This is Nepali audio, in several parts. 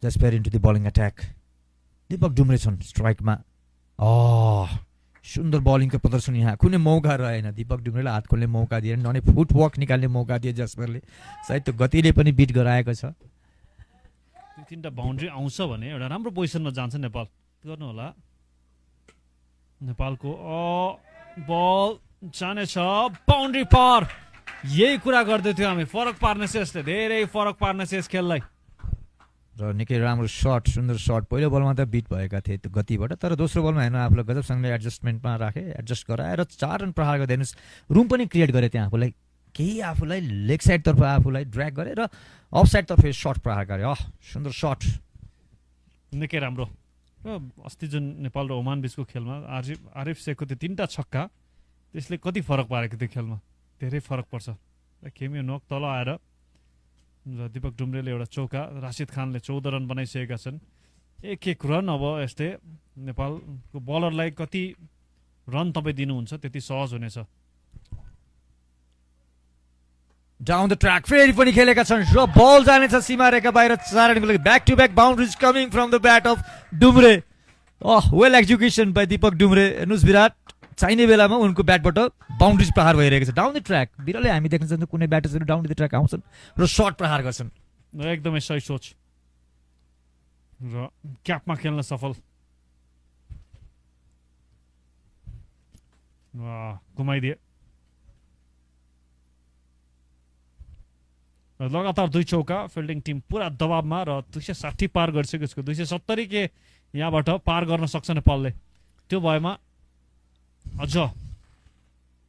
जसपेयर into the bowling attack. Dipak Dumre छन् स्ट्राइकमा। सुन्दर बलिङको प्रदर्शन यहाँ, कुनै मौका रहेन। दीपक डुम्रेलाई हात खोल्ने मौका दिएन, नने फुटवर्क निकाल्ने मौका दिए जसपेरले। सायद त्यो गतिले पनि बिट गराएको छ। दुई तीनटा बाउन्ड्री आउँछ भने एउटा राम्रो पोजिसनमा जान्छ नेपाल। गर्नु होला नेपालको बल जानेछ बाउन्ड्री पार। यही कुरा गर्दै थियो हामी, फरक पार्नेछ यसले, धेरै फरक पार्नेछ यस खेललाई। र निकै राम्रो सट, सुन्दर सट। पहिलो बलमा त बिट भएका थिए त्यो गतिबाट, तर दोस्रो बलमा हेर्नु आफूलाई गजबसँगले एडजस्टमेन्टमा राखे, एडजस्ट गराएर 4 रन प्रहार गर्दै हेर्नुहोस्। रुम पनि क्रिएट गरे त्यहाँ आफूलाई, केही आफूलाई लेग साइडतर्फ आफूलाई ड्र्याग गरे र अफ साइडतर्फ सट प्रहार गरे। सुन्दर सट, निकै राम्रो। र अस्ति जुन नेपाल र ओमान बिचको खेलमा आरिफ शेखको त्यो 3टा छक्का, त्यसले कति फरक पारेको त्यो खेलमा, धेरै फरक पर्छ। र केमियो नक तल आएर र दीपक डुम्रेले एउटा चौका, राशिद खानले 14 रन बनाइसकेका छन्। एक रन अब यस्तै नेपालको बलरलाई कति रन तपाईँ दिनुहुन्छ त्यति सहज हुनेछ। डाउन द ट्र्याक फेरि पनि खेलेका छन् र बल जानेछ सीमा रेखा बाहिर 4 रनको लागि। Back to back boundaries coming from the bat of Dumre. Well execution by Dipak Dumre. हेर्नुहोस् विराट चाहिने बेलामा उनको ब्याटबाट बाउन्ड्रिज प्रहार भइरहेको छ डाउन द ट्र्याक। बिरलै हामी देख्न सक्छौँ कुनै ब्याटर्सहरू डाउन द ट्र्याक आउँछन् र सर्ट प्रहार गर्छन्। एकदमै सही सोच र क्यापमा खेल्न सफल। घुमाइदिए। लगातार 2 चौका, फिल्डिङ टिम पुरा दबावमा र 260 पार गरिसक्यो उसको। 270 के यहाँबाट पार गर्न सक्छ नेपालले। त्यो भएमा अझ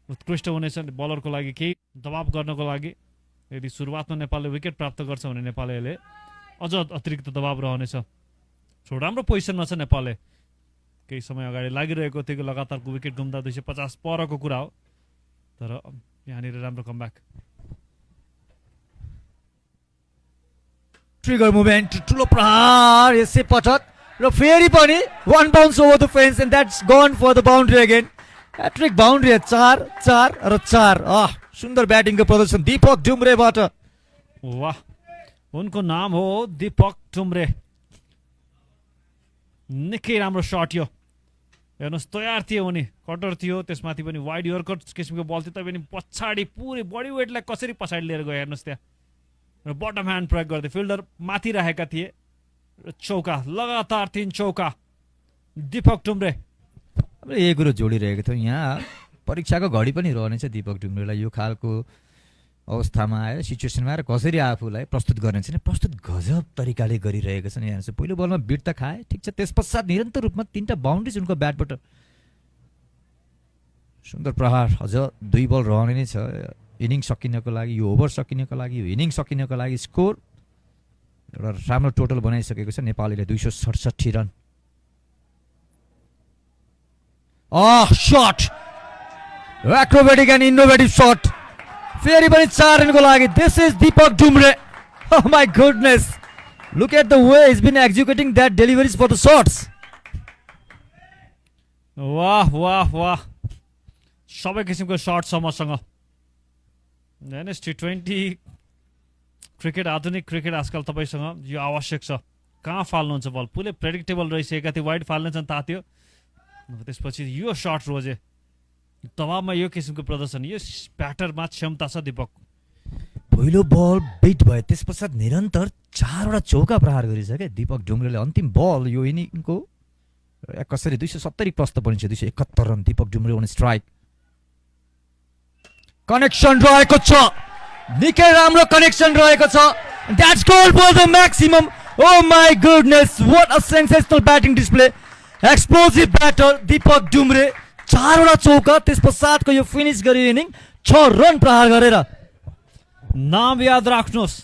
उत्कृष्ट हुनेछ बलरको लागि, केही दबाव गर्नको लागि। यदि सुरुवातमा नेपालले विकेट प्राप्त गर्छ भने नेपालले अझ अतिरिक्त दबाव रहनेछ। राम्रो पोजिसनमा छ नेपालले, केही समय अगाडि लागिरहेको थियो कि लगातारको विकेट गुम्दा 250 परको कुरा हो, तर यहाँनिर राम्रो कमब्याक। ट्रिगर मुभमेन्ट, ठुलो प्रहार यसै पटक र फेरि पनि 1 bounce over the fence and that's gone for the boundary again. Hat trick boundary 4 4 र 4। सुन्दर ब्याटिङको प्रदर्शन दीपक डुम्रेबाट। वाह, उनको नाम हो दीपक डुम्रे। निकै राम्रो सट यो। हेर्नुहोस् तयार थियो उनी, कटर थियो, त्यसमाथि पनि वाइड यर्कट किसिमको बल थियो, तैपनि पछाडि पुरै बडी वेटलाई कसरी पछाडि लिएर गयो हेर्नुहोस् त्यहाँ। र बटम ह्यान्ड प्रयोग गर्दै फिल्डर माथि राखेका थिए र चौका, लगातार 3 चौका दीपक डुम्रे। यही कुरो जोडिरहेको थियो यहाँ। परीक्षाको घडी पनि रहनेछ दीपक डुम्रेलाई। यो खालको अवस्थामा आयो, सिचुएसनमा आएर कसरी आफूलाई प्रस्तुत गर्ने छ, प्रस्तुत गजब तरिकाले गरिरहेको छ। यहाँ पहिलो बलमा बिट त खाए, ठिक छ, त्यस पश्चात निरन्तर रूपमा 3टा बाउन्ड्रिज उनको ब्याटबाट। सुन्दर प्रहार। अझ 2 बल रहने नै छ इनिङ सकिनको लागि, यो ओभर सकिनको लागि, यो इनिङ सकिनको लागि। स्कोर एउटा राम्रो टोटल बनाइसकेको छ नेपालीले, 267 रन। Shot, acrobatic and innovative shot. फेरि पनि 4 रनको लागि। This is Deepak Dumre. My goodness, look at the way is been executing that deliveries for the shots. वाह वाह वाह, सबै किसिमको शट छ मसँग। T20 क्रिकेट, आधुनिक क्रिकेट आजकल तपाईँसँग यो आवश्यक छ। कहाँ फाल्नुहुन्छ बल, पुरै प्रेडिक्टेबल रहिसकेका थियो, वाइड फाल्नेछन् ताहा थियो, त्यसपछि यो सट रोजे, दबावमा यो किसिमको प्रदर्शन। यो ब्याटरमा क्षमता छ दीपक। पहिलो बल बिट भयो, त्यस पश्चात निरन्तर 4वटा चौका प्रहार गरिसके दीपक डुम्रेले। अन्तिम बल यो इनिङको कसरी 270 प्रस्त बनिन्छ, 271 run. Deepak Dumre on strike. Connection रहेको छ, निकै राम्रो कनेक्सन रहेको छ। That's goal for the maximum. Oh my goodness, what a sensational batting display. Explosive batter Deepak Dumre. 4वटा चौका, त्यस पश्चातको यो फिनिस गरी इनिङ 6 रन प्रहार गरेर। नाम याद राख्नुहोस्,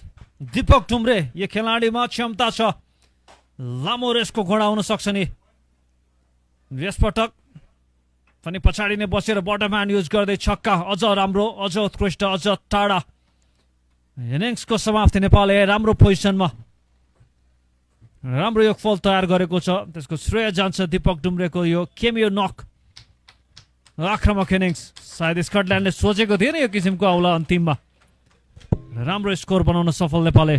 दीपक डुम्रे। यो खेलाडीमा क्षमता छ, लामो रेसको घोडा हुन सक्छ नि। यसपटक पनि पछाडि नै बसेर बटम ह्यान्ड युज गर्दै छक्का। अझ राम्रो, अझ उत्कृष्ट, अझ टाढा। इनिङ्सको समाप्ति नेपालले राम्रो पोजिसनमा, राम्रो यो फल तयार गरेको छ। त्यसको श्रेय जान्छ दीपक डुम्रेको यो केमियो नक। आक्रामक इनिङ्स, सायद स्कटल्यान्डले सोचेको थिएन यो किसिमको आउला अन्तिममा। राम्रो स्कोर बनाउन सफल नेपालले।